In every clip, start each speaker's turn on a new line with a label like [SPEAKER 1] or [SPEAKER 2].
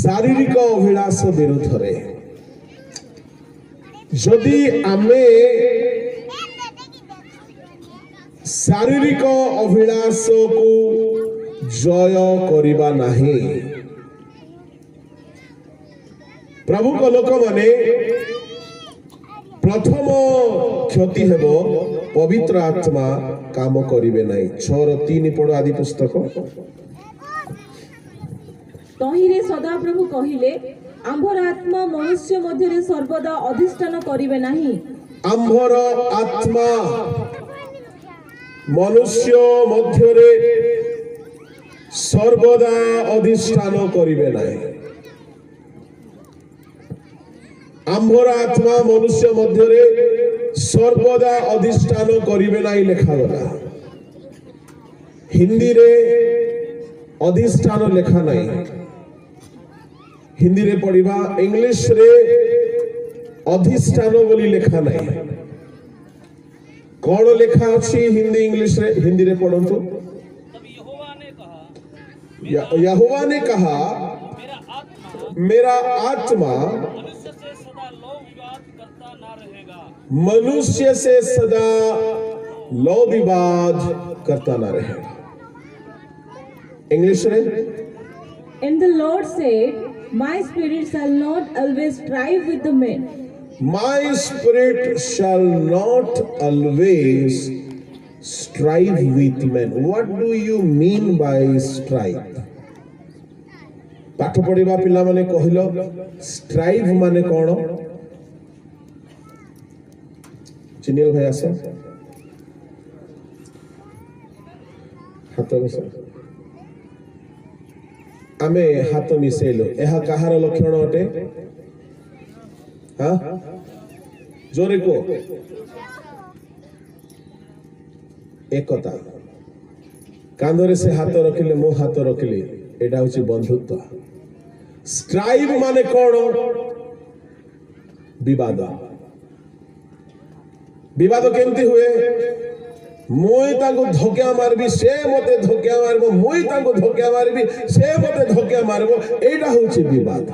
[SPEAKER 1] शारीरिक अभिलाष विरुद्ध जदि आमे शारीरिक अभिलाष को जय करिबा नाही प्रभु को लोक माने प्रथम क्षति हेबो पवित्र आत्मा काम करिवे नाही 6:3 पढ़ो आदि पुस्तक
[SPEAKER 2] तहिरे सदा प्रभु कहिले आंभर आत्मा मनुष्य मध्य सर्वदा अधिष्ठान करिवे नाही
[SPEAKER 1] आंभर आत्मा मनुष्य मध्य सर्वदा अधिष्ठान करिवे नाही आंभर आत्मा मनुष्य मध्य सर्वदा अधिष्ठान करिवे नाही लेखा गला हिंदी रे अधिष्ठान लेखा नहीं हिंदी रे पढ़िबा इंग्लिश रे अधिष्ठान बोली लेखा नहीं कौन लेखा अच्छी हिंदी इंग्लिश रे हिंदी रे पढ़ंतु यहोवा ने कहा मेरा आत्मा मनुष्य से सदा लौ विवाद करता ना रहेगा इंग्लिश रे
[SPEAKER 2] And the Lord said, My spirit shall not always strive with the men.
[SPEAKER 1] My spirit shall not always strive with men. What do you mean by strive? पाठ पढ़िबा पिला माने कहिलो स्ट्राइव माने कोन चिनियल भाई आसो हाथ मिस आमे हाथ मिसेलो एहा कहार लक्षण अटे हाँ जोरे को एकता कांधरे से हाथ रखिले मो हाथ रखिले एटा होची बंधुत्व स्ट्राइव माने कोन विवाद विवाद केमती हुए मुई ताको धोकिया मारबी से मते धोकिया मारबो मुई ताको धोकिया मारबी से मते धोकिया मारबो एटा होची विवाद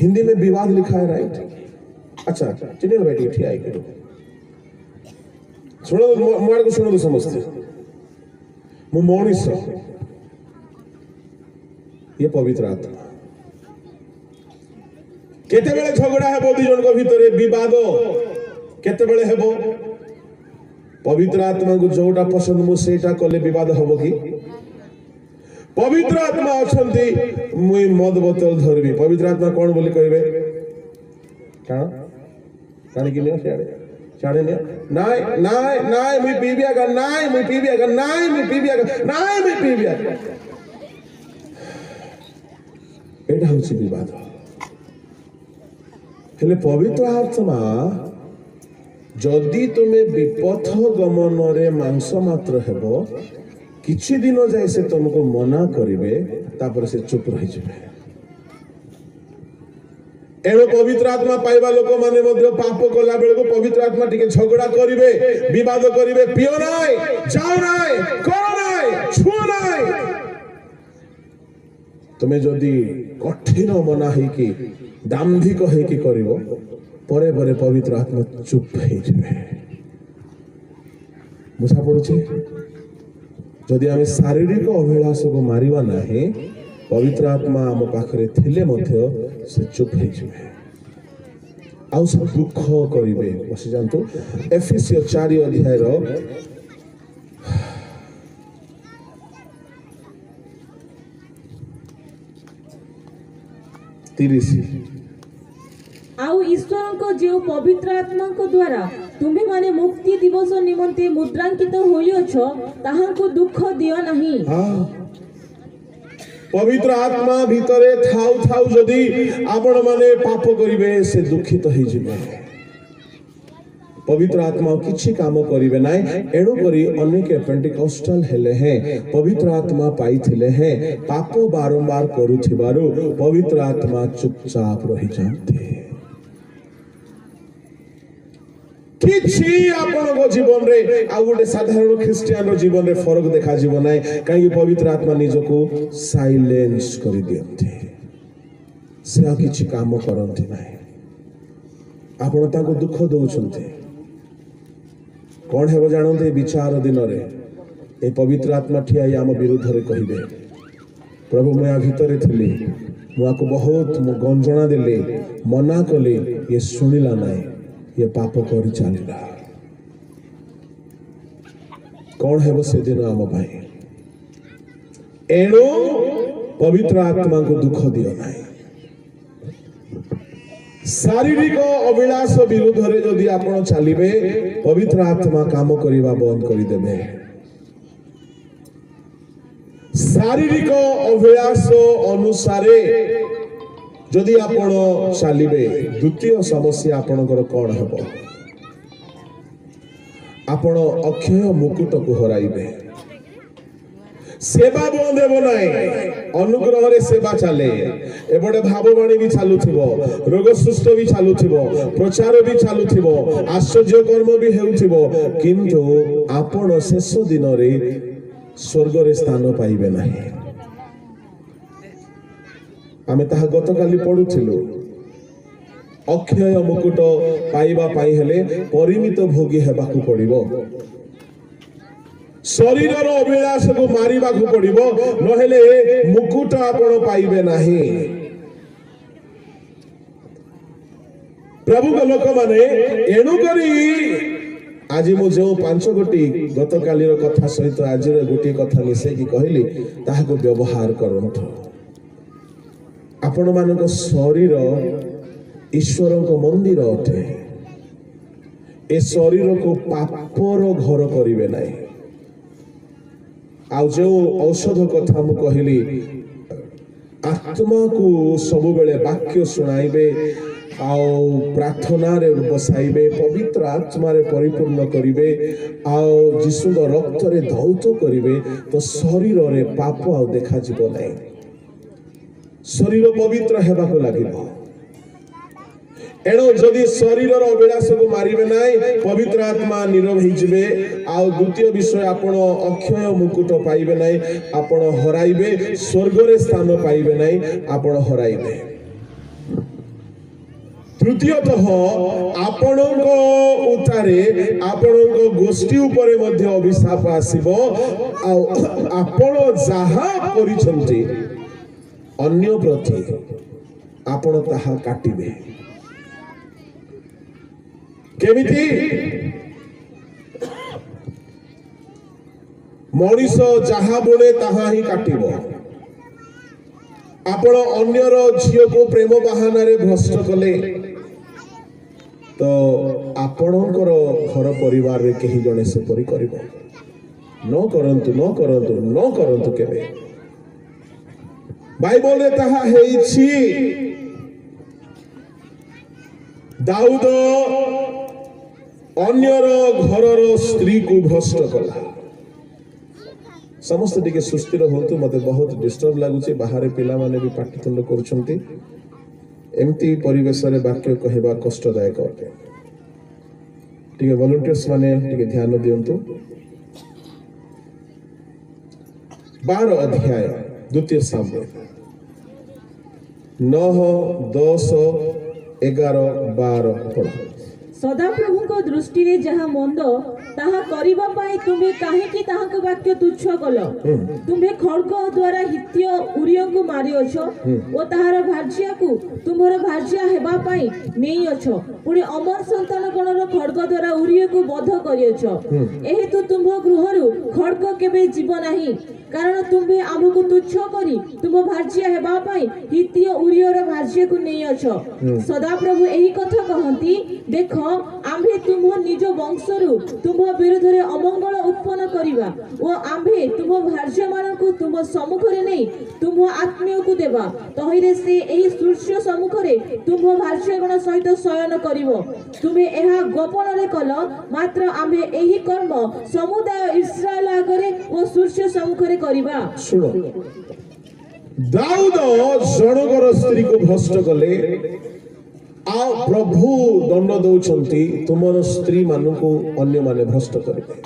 [SPEAKER 1] हिंदी में विवाद लिखा है राइट अच्छा चिन्ह बैठी ठीक है करो सुनो मार को सुनो तो समझते मु मनीष ये पवित्र आत्मा केते बेले झगड़ा हेबो दी जन को भितरे विवाद केते बेले हेबो पवित्र आत्मा को जोटा पसंद मु सेटा कले विवाद हेबो की पवित्र आत्मा अछंती मुई मद बोतल धरबी पवित्र आत्मा कोन बोली कहबे का पानी किनियो छाड़े ने नाय नाय नाय मुई पीबिया का नाय मुई पीबिया का नाय मुई पीबिया का नाय मुई पीबिया एटा होची विवाद हेले पवित्र आत्मा जदि तुम्हें विपथ गमन रे मांस मात्र हेबो किछि दिन जाय से तुमको मना करिवे तापर से चुप रहि जबे एनो पवित्र आत्मा पाइबा लोक माने मध्य पाप कला बेले को पवित्र आत्मा टिके झगड़ा करिवे विवाद करिवे पियो नाय जाओ नाय करो नाय छुओ नाय तुम्हें जदि कठिन मना है कि दाम्भिक है कि करिवो परे परे पवित्र आत्मा चुप हो जबे बुझा पड़ुछि जदि आमे शारीरिक अभिलाष को मारिबा नाही पवित्र आत्मा आम पाखरे थिले मध्य से चुप हो जबे आउ सब दुख करिवे बस जानतो एफएससी 4 अध्याय रो 30
[SPEAKER 2] आउ ईश्वर को जो पवित्र आत्मा को द्वारा तुम्हें माने मुक्ति दिवस निमंते मुद्रांकित होइछ ताहा को दुख दियो नहीं
[SPEAKER 1] पवित्र आत्मा भितरे थाउ थाउ जदि आपण माने पाप करिवे से दुखित होई जिवे पवित्र आत्मा किछि काम करिवे नाय एणु करी अनेक पेंटिकॉस्टल हेले हैं पवित्र आत्मा पाइथिले हैं पाप बारंबार करूथिबारु पवित्र आत्मा चुपचाप रहि जाते କିଛି ଆପଣଙ୍କ ଜୀବନରେ ଆଉ ଗୋଟେ ସାଧାରଣ ଖ୍ରୀଷ୍ଟିଆନର ଜୀବନରେ ଫରକ ଦେଖାଯିବ ନାହିଁ। କାହିଁକି ପବିତ୍ର ଆତ୍ମା ନିଜକୁ ସାଇଲେନ୍ସ କରିଦିଅନ୍ତି, ସେ ଆଉ କିଛି କାମ କରନ୍ତି ନାହିଁ। ଆପଣ ତାଙ୍କୁ ଦୁଃଖ ଦଉଛନ୍ତି, କଣ ହେବ ଜାଣନ୍ତି? ବିଚାର ଦିନରେ ଏ ପବିତ୍ର ଆତ୍ମା ଠିଆ ହେଇ ଆମ ବିରୁଦ୍ଧରେ କହିବେ, ପ୍ରଭୁ ମୁଁ ୟା ଭିତରେ ଥିଲି, ମୁଁ ଆକୁ ବହୁତ ଗଞ୍ଜଣା ଦେଲି, ମନା କଲି, ଇଏ ଶୁଣିଲା ନାହିଁ, ଇଏ ପାପ କରି ଚାଲିଲା। କଣ ହେବ ସେଦିନ ଆମ ପାଇଁ? ଏଣୁ ପବିତ୍ର ଆତ୍ମାଙ୍କୁ ଦୁଃଖ ଦିଅ ନାହିଁ। ଶାରୀରିକ ଅଭିଳାଷ ବିରୁଦ୍ଧରେ ଯଦି ଆପଣ ଚାଲିବେ, ପବିତ୍ର ଆତ୍ମା କାମ କରିବା ବନ୍ଦ କରିଦେବେ। ଶାରୀରିକ ଅଭିଳାଷ ଅନୁସାରେ ଯଦି ଆପଣ ଚାଲିବେ, ଦ୍ୱିତୀୟ ସମସ୍ୟା ଆପଣଙ୍କର କଣ ହେବ? ଆପଣ ଅକ୍ଷୟ ମୁକୁଟକୁ ହରାଇବେ। ସେବା ବନ୍ଦ ହେବ ନାହିଁ, ଅନୁଗ୍ରହରେ ସେବା ଚାଲେ। ଏପଟେ ଭାବବାଣୀ ବି ଚାଲୁଥିବ, ରୋଗ ସୁସ୍ଥ ବି ଚାଲୁଥିବ, ପ୍ରଚାର ବି ଚାଲୁଥିବ, ଆଶ୍ଚର୍ଯ୍ୟ କର୍ମ ବି ହେଉଥିବ, କିନ୍ତୁ ଆପଣ ଶେଷ ଦିନରେ ସ୍ୱର୍ଗରେ ସ୍ଥାନ ପାଇବେ ନାହିଁ। ଆମେ ତାହା ଗତକାଲି ପଢୁଥିଲୁ। ଅକ୍ଷୟ ମୁକୁଟ ପାଇବା ପାଇଁ ହେଲେ ପରିମିତ ଭୋଗୀ ହେବାକୁ ପଡିବ, ଶରୀରର ଅଭିଳାଷକୁ ମାରିବାକୁ ପଡିବ, ନହେଲେ ମୁକୁଟ ଆପଣ ପାଇବେ ନାହିଁ। ପ୍ରଭୁଙ୍କ ଲୋକମାନେ, ଏଣୁକରି ଆଜି ମୁଁ ଯେଉଁ 5ଗୋଟି ଗତକାଲିର କଥା ସହିତ ଆଜିର ଗୋଟିଏ କଥା ମିଶେଇକି କହିଲି, ତାହାକୁ ବ୍ୟବହାର କରନ୍ତୁ। ଆପଣମାନଙ୍କ ଶରୀର ଈଶ୍ୱରଙ୍କ ମନ୍ଦିର ଅଟେ। ଏ ଶରୀରକୁ ପାପର ଘର କରିବେ ନାହିଁ। ଆଉ ଯେଉଁ ଔଷଧ କଥା ମୁଁ କହିଲି, ଆତ୍ମାକୁ ସବୁବେଳେ ବାକ୍ୟ ଶୁଣାଇବେ, ଆଉ ପ୍ରାର୍ଥନାରେ ବସାଇବେ, ପବିତ୍ର ଆତ୍ମାରେ ପରିପୂର୍ଣ୍ଣ କରିବେ, ଆଉ ଯୀଶୁଙ୍କ ରକ୍ତରେ ଧୌତ କରିବେ, ତ ଶରୀରରେ ପାପ ଆଉ ଦେଖାଯିବ ନାହିଁ। ଶରୀର ପବିତ୍ର ହେବାକୁ ଲାଗିବ। ଏଣୁ ଯଦି ଶରୀରର ଅଭିଳାଷକୁ ମାରିବେ ନାହିଁ, ପବିତ୍ର ଆତ୍ମା ନୀରବ ହେଇଯିବେ। ଆଉ ଦ୍ୱିତୀୟ ବିଷୟ, ଆପଣ ଅକ୍ଷୟ ମୁକୁଟ ପାଇବେ ନାହିଁ, ଆପଣ ହରାଇବେ। ସ୍ୱର୍ଗରେ ସ୍ଥାନ ପାଇବେ ନାହିଁ, ଆପଣ ହରାଇବେ। ତୃତୀୟତଃ, ଆପଣଙ୍କ ଉତ୍ତାରେ ଆପଣଙ୍କ ଗୋଷ୍ଠୀ ଉପରେ ମଧ୍ୟ ଅଭିଶାପ ଆସିବ। ଆଉ ଆପଣ ଯାହା କରିଛନ୍ତି ଅନ୍ୟ ପ୍ରତି, ଆପଣ ତାହା କାଟିବେ। କେମିତି? ମଣିଷ ଯାହା ବୁଣେ ତାହା ହିଁ କାଟିବ। ଆପଣ ଅନ୍ୟର ଝିଅକୁ ପ୍ରେମ ବାହାନାରେ ଭ୍ରଷ୍ଟ କଲେ, ତ ଆପଣଙ୍କର ଘର ପରିବାରରେ କେହି ଜଣେ ସେପରି କରିବ। ନ କରନ୍ତୁ, ନ କରନ୍ତୁ, ନ କରନ୍ତୁ କେବେ। ବାଇବଲରେ ତାହା ହେଇଛି। ଦାଉଦ ଅନ୍ୟର ଘରର ସ୍ତ୍ରୀକୁ ଭ୍ରଷ୍ଟ କଲା। ସମସ୍ତେ ଟିକେ ସୁସ୍ଥିର ହୁଅନ୍ତୁ, ମତେ ବହୁତ ଡିଷ୍ଟର୍ବ ଲାଗୁଛି। ବାହାରେ ପିଲାମାନେ ବି ପାଟିତୁଣ୍ଡ କରୁଛନ୍ତି। ଏମିତି ପରିବେଶରେ ବାକ୍ୟ କହିବା କଷ୍ଟଦାୟକ ଅଟେ। ଟିକେ ଭଲଣ୍ଟିୟର୍ସ ମାନେ ଟିକେ ଧ୍ୟାନ ଦିଅନ୍ତୁ। 12 ଅଧ୍ୟାୟ ଦ୍ୱିତୀୟ ସାମୁଏଲ 9, 10, 11, 12 ପଢ।
[SPEAKER 2] ସଦାପ୍ରଭୁଙ୍କ ଦୃଷ୍ଟିରେ ଯାହା ମନ୍ଦ ତାହା କରିବା ପାଇଁ ତୁମେ କାହିଁକି ତାହାଙ୍କ ବାକ୍ୟ ତୁଚ୍ଛ କଲ? ତୁମେ ଖଡ୍ଗ ଦ୍ୱାରା ହିତ୍ୟ ଉରିୟଙ୍କୁ ମାରିଅଛ ଓ ତାହାର ଭାର୍ଯ୍ୟାକୁ ତୁମର ଭାର୍ଯ୍ୟା ହେବା ପାଇଁ ନେଇଅଛ। ପୁଣି ଅମର ସନ୍ତାନ ଗଣର ଖଡ୍ଗ ଦ୍ୱାରା ଉରିୟକୁ ବଧ କରିଅଛ। ଏହେତୁ ତୁମ୍ଭ ଗୃହରୁ ଖଡ୍ଗ କେବେ ଯିବ ନାହିଁ, କାରଣ ତୁମ୍ଭେ ଆମକୁ ତୁଚ୍ଛ କରି ତୁମ ଭାର୍ଯ୍ୟା ହେବା ପାଇଁ ହିତ୍ୟ ଉରିୟର ଭାର୍ଯ୍ୟାକୁ ନେଇଅଛ। ସଦାପ୍ରଭୁ ଏହି କଥା କହନ୍ତି, ଦେଖ, ଆମ୍ଭେ ତୁମ୍ଭ ନିଜ ବଂଶରୁ ତୁମ୍ଭ ବିରୁଦ୍ଧରେ ଅମଙ୍ଗଳ ଉତ୍ପନ୍ନ କରିବା ଓ ଆମ୍ଭେ ତୁମ୍ଭ ଭାର୍ଯ୍ୟମାନଙ୍କୁ ତୁମ୍ଭ ସମ୍ମୁଖରେ ନେଇ ତୁମ୍ଭ ଆତ୍ମୀୟକୁ ଦେବା। ତହିଁରେ ସେ ଏହି ସୂର୍ଯ୍ୟ ସମ୍ମୁଖରେ ତୁମ୍ଭ ଭାର୍ଯ୍ୟଗଣ ସହିତ ଶୟନ କରିବ। ତୁମେ ଏହା ଗୋପନରେ କଲ, ମାତ୍ର ଆମ୍ଭେ ଏହି କର୍ମ ସମୁଦାୟ ଇସ୍ରାଏଲ ଆଗରେ ଓ ସୂର୍ଯ୍ୟ ସମ୍ମୁଖରେ କରିବା।
[SPEAKER 1] ଶୁଣ, ଦାଉଦ ଜଣଙ୍କର ସ୍ତ୍ରୀକୁ ଭ୍ରଷ୍ଟ କଲେ, आ प्रभु दंड दौरान तुमर स्त्री मान को अन्य माने भ्रष्ट करेंगे।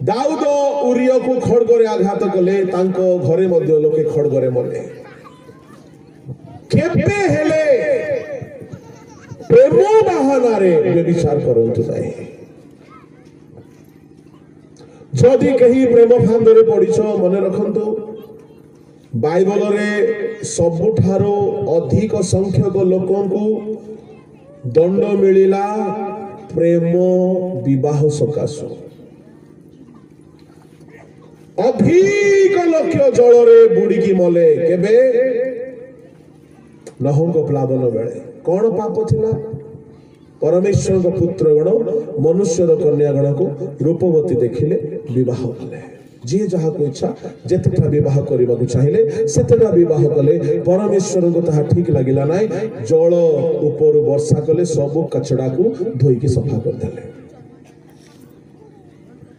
[SPEAKER 1] दाऊद उरिया को खड़गरे आघात कले तांको घरे मध्य लोके खड़गरे मले केबे हेले प्रेम बाहानारे व्यभिचार करंतु नाही। जदि कहीं प्रेम फांदरे पड़िछ मने रखंतु बाइबल रे सबुठारो अधिक संख्यक लोकंकु दंड मिलिला प्रेम विवाह सकाशु। अधिक लक्ष्य जलरे बुड़ीकी मले केबे नहंग प्लावन बेले कौन पाप थिला परमेश्वर को पुत्र गण मनुष्यर कन्यागण को रूपवती देखिले विवाह कले। जी जहा को इच्छा जेतेटा विवाह करबा को चाहिए सेतेटा विवाह कले परमेश्वर को ताहा ठीक लागिला नाय जल ऊपर वर्षा कले सब कचड़ा को धोई के सफा कर देले।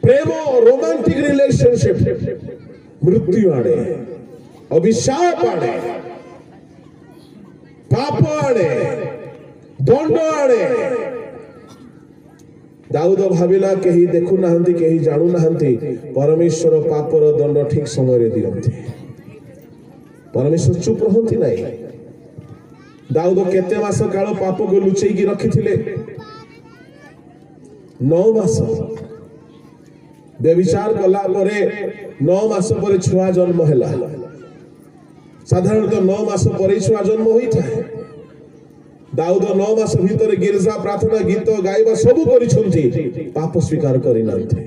[SPEAKER 1] प्रेम रोमांटिक रिलेशनशिप मृत्यु आने अभिशाप आने पाप आने दंड आने। दाऊद भाविला कहीं देखु नाहंती कहीं जानू नाहंती परमेश्वर पापर दंड ठीक समय रे दियंती। परमेश्वर चुप रहंती नहीं। दाऊद केते मास काल पाप को लुचेई की रखिथिले 9 मास व्यभिचार कला परे 9 मास परे छुआ जन्म हैला। साधारणतः 9 मास परे छुआ जन्म होई थाए। दाऊद 9 मास भीतर गिरजा प्रार्थना गीत गाइबा सब करिसंती पाप स्वीकार करि नांथे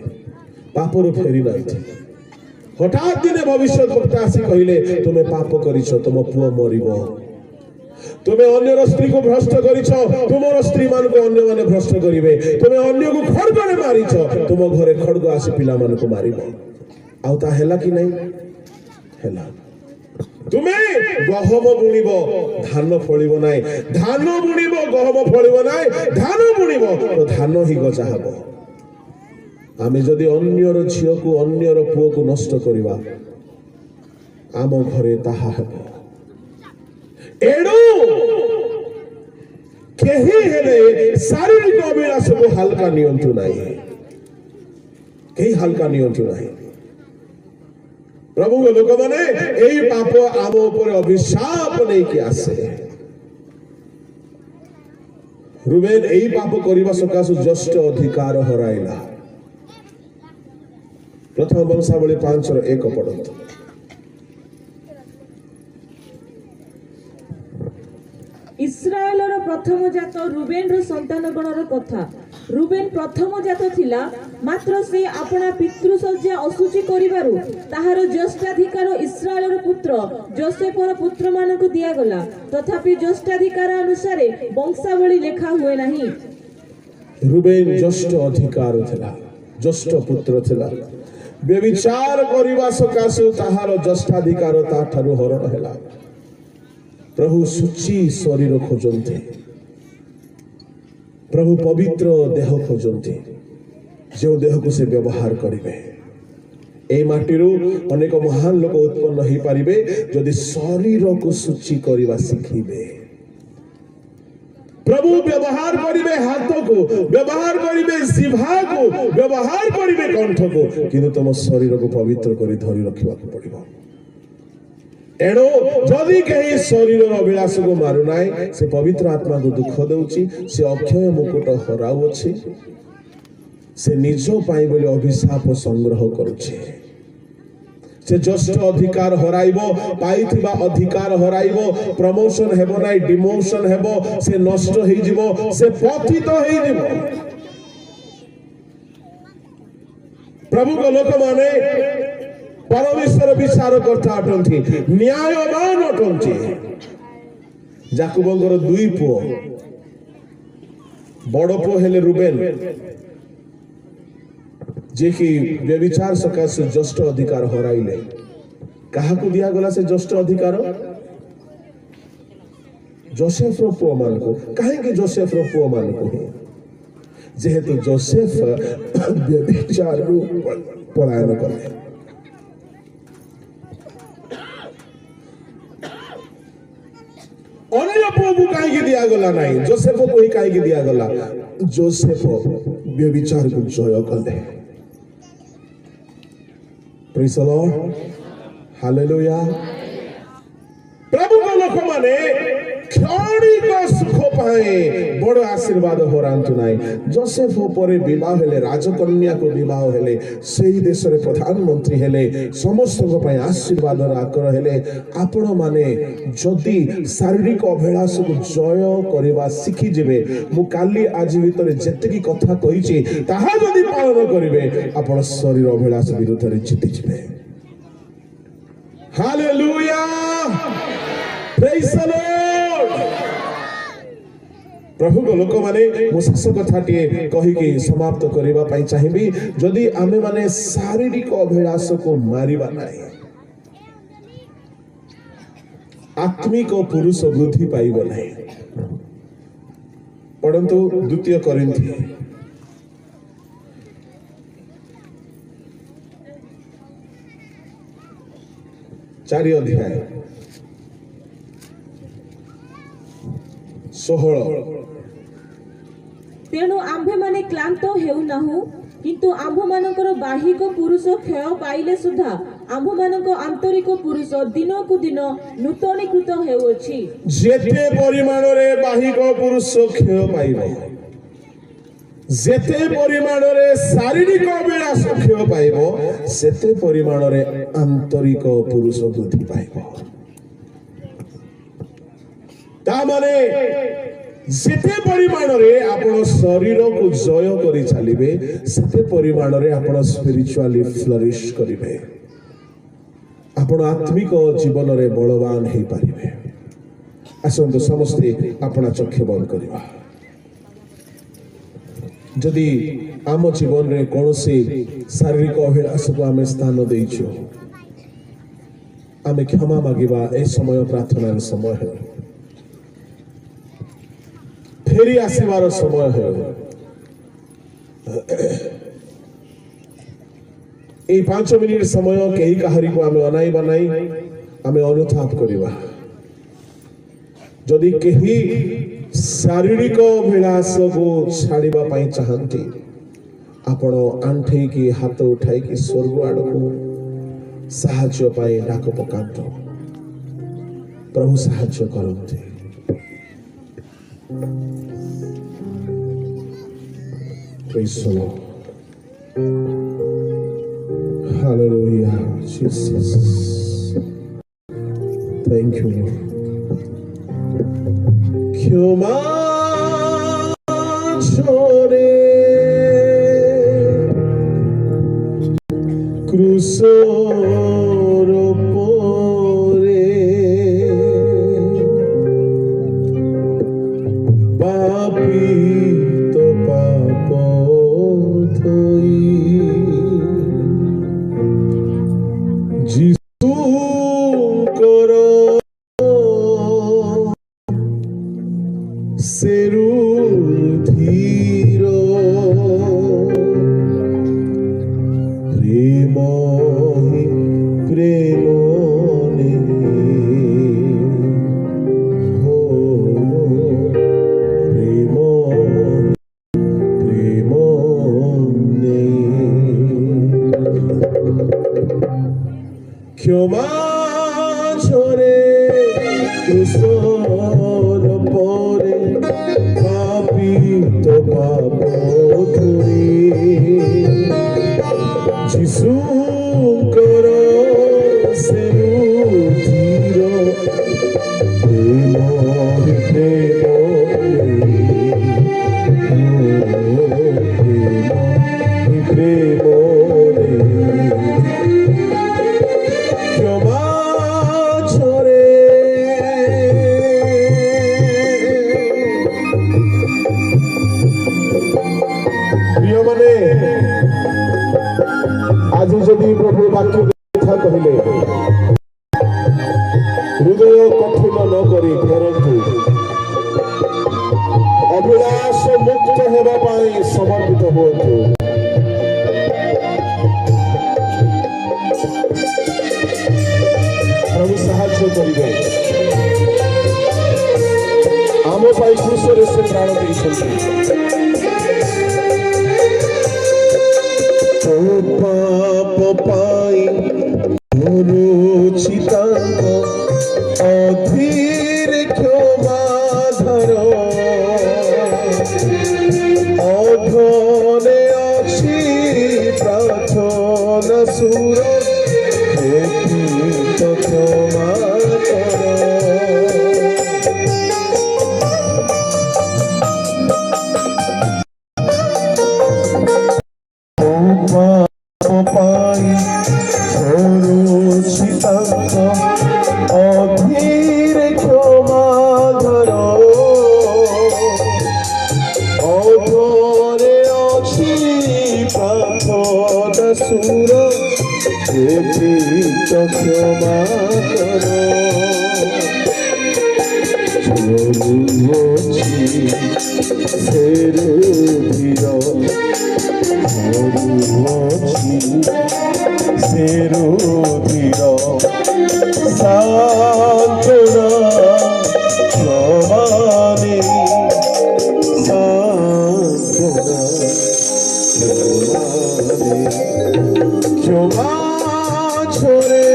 [SPEAKER 1] पापरु फेरी नांथे। हठात दिने भविष्य वक्ता आसी कहिले तुमे पाप करिछ तुम पुआ मरिबो। तुमे अन्य स्त्री को भ्रष्ट करिछ तुमर स्त्री मान को अन्य माने भ्रष्ट करिवे। तुमे अन्य को खड़गरे मारिछ तुम घरे खड़ग आसी पिला मान को मारिबो। आउ ता हैला कि नहीं हैला। तुमे गहम बुणिब धान फलिब नाय धान बुणिब गहम फलिब नाय धान बुणिब तो धान ही गजा हबो। आमे जदि अन्यर झियो को अन्यर पुओ को नष्ट करिबा आम घरे ताहा हबो। एडू केही हेले शारीरिक अभिलाष को हल्का नियंत्रण नाही केही हल्का नियंत्रण नाही। प्रभु लोक माने एई पाप आम ऊपर अभिशाप नहीं कि आसे। रुबेन एई पाप करिबा सकाशु जस्ट अधिकार हराइला। प्रथम वंशावली 5:1 पढ़ंतु।
[SPEAKER 2] इस्राएलर प्रथम जात रुबेन संतान गणर कथा। रुबेन प्रथम जात थिला मात्र से अपना पितृसज्जा असुचि करिबारु ताहार ज्येष्ठाधिकार इस्राएलर पुत्र जोसेफर पुत्र मानक दिया गला। तथापि ज्येष्ठाधिकार अनुसार वंशावली लेखा हुए नहीं।
[SPEAKER 1] रुबेन ज्येष्ठ अधिकार थिला ज्येष्ठ पुत्र थिला व्यभिचार करिबा सकाशु ताहार ज्येष्ठाधिकार ताठारु हरण हैला। प्रभु सुची शरीर खोजंते प्रभु पवित्र देह खोजंते जो देह को से व्यवहार करिवे। ए माटीरू अनेक महान लोक उत्पन्न ही पारिबे जदि शरीर को सुची करिवा सिखिबे। प्रभु व्यवहार करिवे हाथ को व्यवहार करिवे जिह्वा को व्यवहार करिवे कंठ को किंतु तुम शरीर को पवित्र करी धरि रखिबा पड़िबो। एणो जदि कहीं शरीर अभिलाष को मारु नाय से पवित्र आत्मा को दुख देउची से अक्षय मुकुट हराउछि से निज पाई बोली अभिशाप संग्रह करुछि। से ज्येष्ठ अधिकार हराइबो पाइथिबा अधिकार हराइबो प्रमोशन हेबो नाय डिमोशन हेबो से नष्ट होई जिवो से पतित होई जिवो। प्रभु को लोक माने परमेश्वर विचार करता अटंती न्यायवान अटंती। जाकुबंगर 2 पुओ बड़ पुओ हेले रुबेन जे कि व्यभिचार सकाशे ज्येष्ठ अधिकार हराइले। कहा को दिया गला से ज्येष्ठ अधिकार जोसेफ रो पुओ मान को। काहे के जोसेफ रो पुओ मान को जेहेतु जोसेफ व्यभिचार रो पलायन करे। अन्य पुओ याकूब कहीं दिया गला नहीं जोसेफ को ही कहीं दिया गला जोसेफ व्यभिचार को जय कले प्रेज द लॉर्ड हालेलुया प्रभु को लोक माने क्षणिक सुख पाए बड़ आशीर्वाद होरांतु नाई जोसेफ परे विवाह हेले राजकन्या को विवाह हेले सही देश रे प्रधानमंत्री हेले समस्त को पाए आशीर्वाद आकर हेले आपण माने जदि शारीरिक अभिलाष को जय करबा सिखि जेबे मु काली आज भीतर जेतकी कथा कहिछि ताहा जदि पालन करिवे आपण शरीर अभिलाष विरुद्ध रे जिति जिवे हालेलुया प्रेज द लॉर्ड प्रभु को लोक माने मु शेष कथाटी कहिके समाप्त करबा पई चाहिबी जदि आमे माने शारीरिक अभिलाष को मारिबा नाही आत्मिक पुरुष वृद्धि पाइबो नाही परंतु द्वितीय कोरिन्थी 4 अध्याय 16
[SPEAKER 2] तेणु आम्भे माने क्लांत हेउ नाहु किंतु आम्भ मानकर बाहिक पुरुष क्षय पाइले सुधा आम्भ मानक आंतरिक पुरुष दिन को दिन नूतनीकृत हेउछि
[SPEAKER 1] जेते परिमाण रे बाहिक पुरुष क्षय पाइबो जेते परिमाण रे शारीरिक अभिलाष क्षय पाइबो सेते परिमाण रे आंतरिक पुरुष वृद्धि पाइबो ता माने जेते परिमाण रे आपण शरीर को जय करि चलिबे सेते परिमाण रे आपण स्पिरिचुअली फ्लरिश करिवे आपण आत्मिक जीवन रे बलवान हे पारिबे आसंतो समस्ते अपना चक्षु बंद करिवा जदि आम जीवन रे कोनोसी शारीरिक अभिलाष को आमे स्थान देइछु आमे क्षमा मागिबा ए समय प्रार्थना समय है फेरी आसीबार समय है ए 5 मिनिट समय केही कहारी को आमे अनाई बनाई आमे अनुताप करिबा जदि केही शारीरिक अभिलाष को छाड़िबा पाई चाहंती आपण आंठे की हाथ उठाई की स्वर्ग आड़ को साहाय्य पाई डाक पकांत प्रभु साहाय्य करंते Praise the Lord. Hallelujah, Jesus. Thank you, Lord. क्षमा छोड़े क्रूसोर पोरे पापी तो पाप थोई जिसु करो सेरु धीरो प्रेम ही प्रेम ने हो प्रेम प्रेम ने क्षमा छोड़े क्रूसर परे पापी तो पाप धोई जिसु करो सेरु धीरो प्रेम प्रेम प्रेम क्षमा छोड़े प्रिय माने आज जदि प्रभु वाक्य कथा कहले हृदय कठिन न करी फेरंतु अभिलाष मुक्त हेबा पाई समर्पित होतु प्रभु साहाय्य करिवे ଉପରେ ସେ ପ୍ରାଣ ଦେଇଛନ୍ତି। ତୋ ପାପ ପାଇଁ କରୁଛି ତାଙ୍କ ଅଧୀର କ୍ଷମା ଧର ଅଧରେ ଅଛି ପ୍ରାର୍ଥନା ସୁର ତ କ୍ଷମା କର। ପାଇଁ କରୁଛି ତାଙ୍କ ଅଧୀର କ୍ଷମା ଧର ଅଧରେ ଅଛି ପ୍ରାର୍ଥନା ସୁର ଏବେ ତ କ୍ଷମା କର। ଅଛି ସେ ରୁଧିର ଅଛି ସେ ରୁଧିର ସାନ୍ତ୍ୱନା କ୍ଷମାରେ ସାନ୍ତ୍ୱନା କ୍ଷମା ଛୋରେ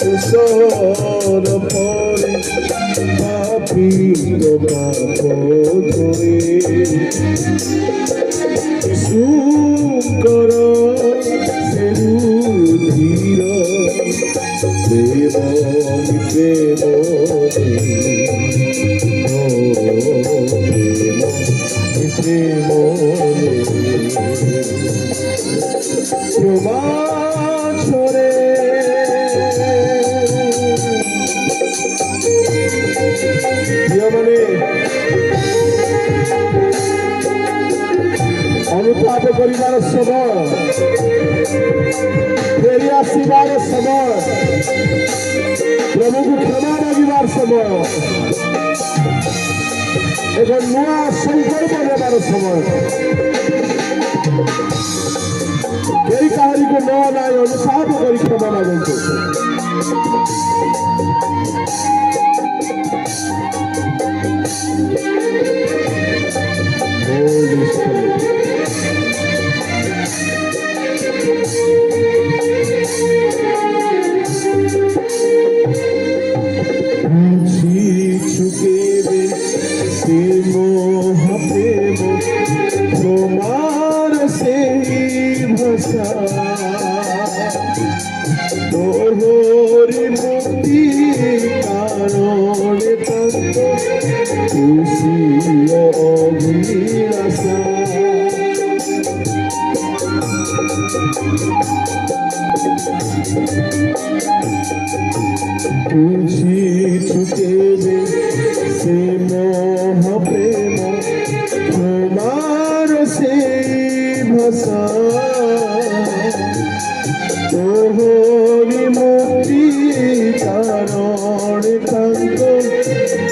[SPEAKER 1] ତୁଷର ପରେ ପାପୀର ପାପ ଧୋରେ ଯୀଶୁଙ୍କର ସେ ରୁଧିର ପ୍ରେମ ପ୍ରେମ ପ୍ରେମ କ୍ଷମା ଛୋରେ ଝିଅମାନେ ଅନୁତାପ କରିବାର ସମୟ, ଫେରି ଆସିବାର ସମୟ, ପ୍ରଭୁଙ୍କୁ କ୍ଷମା ମାଗିବାର ସମୟ, ଏକ ନୂଆ ସଂକଳ୍ପ ନେବାର ସମୟ। କେହି କାହାରିକୁ ନ ନାଇଁ ଅନୁତାପ କରି କ୍ଷମା ମାଗନ୍ତୁ। Holy Spirit. চুকেবে সে মোহ প্রেম তোমার সেই ভাষা তোহরি মুক্তি কারণে তত্ত্ব খুশি অভিলাষা খুশি চুকেবে সে মোহ প্রেম তোমার সেই ভাষা তোহরি মুক্তি কারণে কান্ত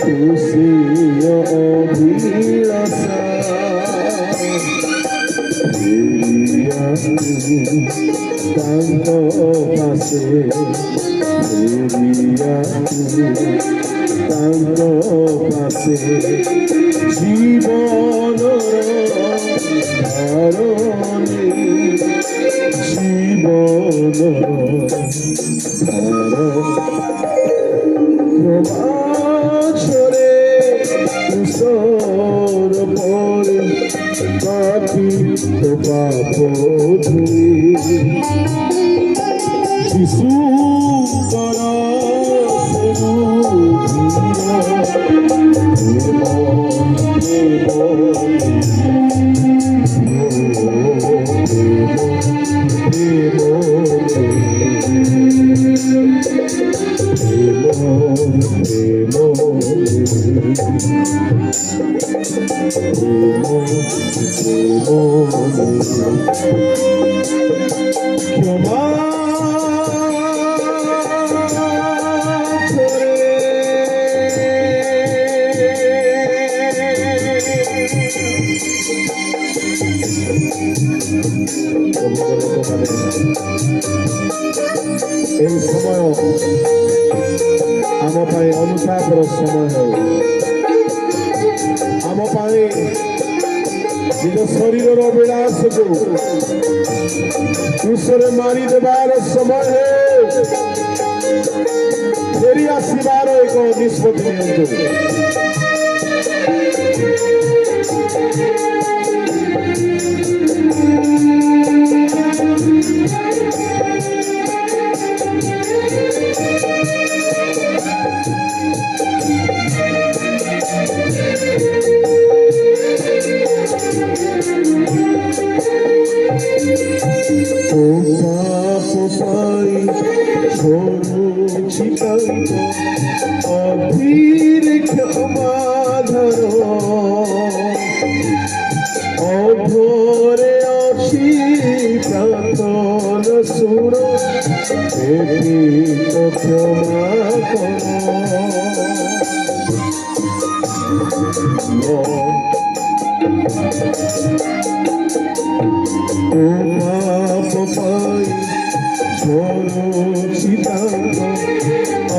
[SPEAKER 1] খুশি অভিলাষা তাঙ্ক পাশে তাঙ্ক পাশে জীবন ধারণে জীবন ছোড়ে তুষর পরে পাপি তো পাপ ধুই যিশু কর এই সময় ଆମ ପାଇଁ ଅନୁତାପର ସମୟ ହେଉ। ଆମ ଆମ ପାଇଁ ନିଜ ଶରୀରର ବିଳାସକୁ କ୍ରୁଶରେ ମାରିଦେବାର ସମୟ ଫେରି ଆସିବାର ଏକ ନିଷ୍ପତ୍ତି ନିଅନ୍ତୁ। অধীর ক্ষমাধর অধরে অছি প্রার্থন শুণ ক্ষমা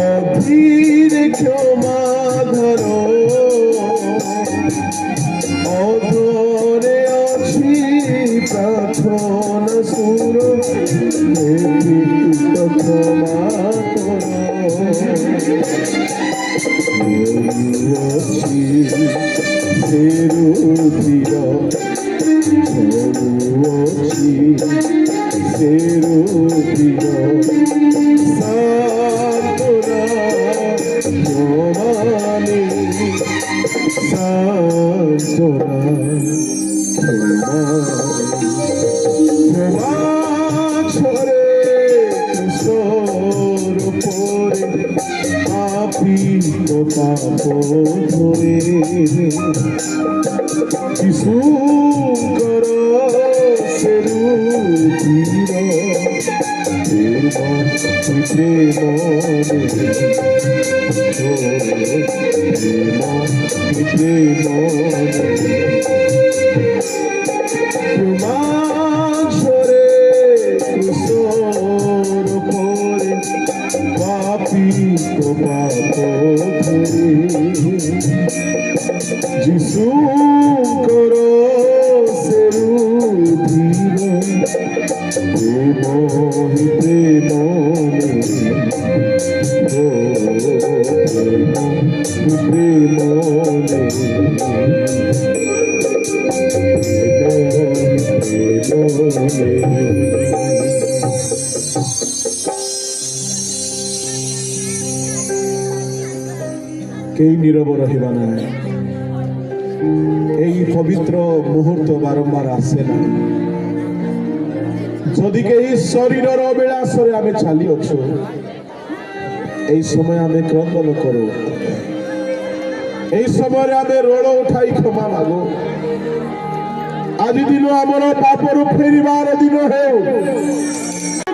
[SPEAKER 1] অধীর ক্ষমাধর অধরে অছি প্রার্থনা সুর ক্ষমা ফেরুধীর ফেরুধীর সান্তনা জমানি সান্তনা ক্ষমা ছড়ে কিশোর পরে পাপি পাপ ধরে যিশু কর সেরুধীর ঝরে কিশোর পরে পাপি পাপ ধরে যিশু কর সেরুধীর কেই নীরব রহিবা না। এই পবিত্র মুহূর্ত বারম্বার আসে না। যদি কেହି শরীরর অবিলাসরে আমি চালিଅଛୁ এই সময় আমি ক্রন্দন করু, এই সময় আমি রোল উঠাই ক্ষমা মাগু। আজি দিন আমার পাপরু ফেরিবার দিন হেউ,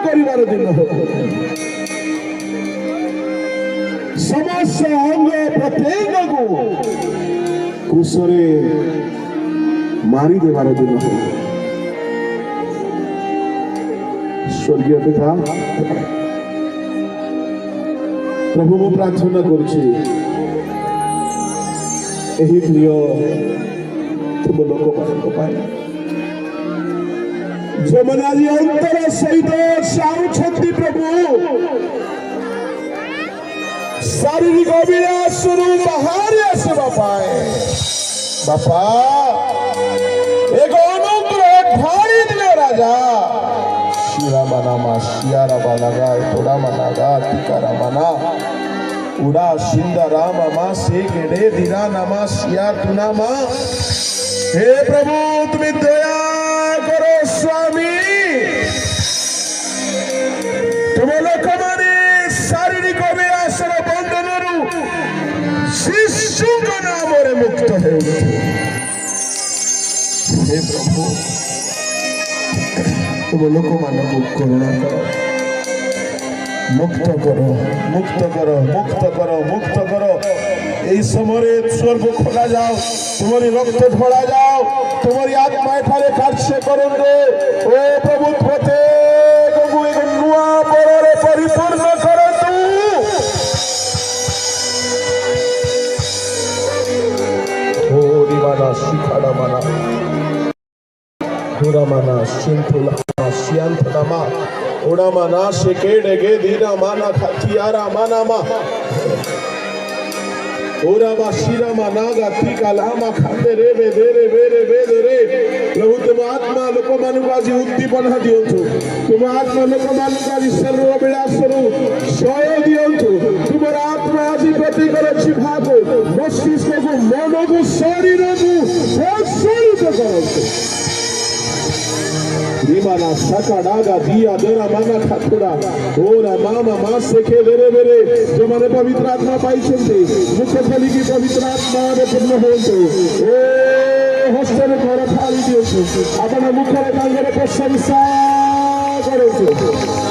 [SPEAKER 1] করিবার দিন হেউ। সমস্ত অঙ্গ প্রত্যেকକୁ କ୍ରୁଶରେ ମାରି ଦେବାର ଦିନ ହେଉ। ସ୍ୱର୍ଗୀୟ ପିତା, ପ୍ରଭୁ ମୁଁ ପ୍ରାର୍ଥନା କରୁଛି ଏହି ପ୍ରିୟ ତୁମ ଲୋକମାନଙ୍କ ପାଇଁ ଯେଉଁମାନେ ଆଜି ଅନ୍ତର ସହିତ ଚାହୁଁଛନ୍ତି ପ୍ରଭୁ ଶାରୀରିକ ଅଭିଳାଷରୁ ବାହାରି ଆସିବା ପାଇଁ ବାପା ଏକ ଅନୁଗ୍ରହ ଢାଳି ଦିଅ ରାଜା। ଶିରାମାନାମା ଶିଆରାବାଲାଗା ତୋଡ଼ାମାନାଗା ଟିକାରାମାନା ଉଡ଼ା ସୁନ୍ଦରାମାମା ସେ ଗେଡ଼େ ଦିରାନାମା ଶିଆ ତୁନାମା। हे प्रभु तुम्हें दया करो स्वामी। तुम लोक माने शारीरिक अभिलाषर बंधन शिशु नाम मुक्त हो। हे प्रभु तुम लोक मान करुणा करो, मुक्त करो, मुक्त करो, मुक्त करो, मुक्त करो। এই সময়ে স্বর্গ খোলা যাও, তোমারি রক্ত ঢলা যাও, তোমারি আত্মা এখানে কার্য করুন রে। ও প্রভু প্রত্যেকକୁ ଏକ ନୂଆ ବଳରେ ପରିପୂର୍ଣ୍ଣ କରନ୍ତୁ। ଓରିବାନା Shinthula Shiantanama Udamana Shekede Dina Mana Khatiara Manama Uraba Shira Managa Tikalama Khandere Vedere Vere Vedere प्रभु तुम आत्मा लोक मानुकाजी उद्दीपन दियंतु तुम आत्मा लोक मानुकाजी सर्व विलासरु क्षय दियंतु तुमर आत्मा आदि प्रति करछि भाग मस्तिष्क को मन को शरीर को संशोधित करंतु Dimana Sakadaga Dia Dera Mana Khatura Ora Mama Maseke Dere Dere जो माने पवित्र आत्मा पाई चलते मुख्य फली की पवित्र आत्मा रे पूर्ण होते ओ हस्ते में घर थाली दियो अपन मुख रे कांगरे प्रशंसा करो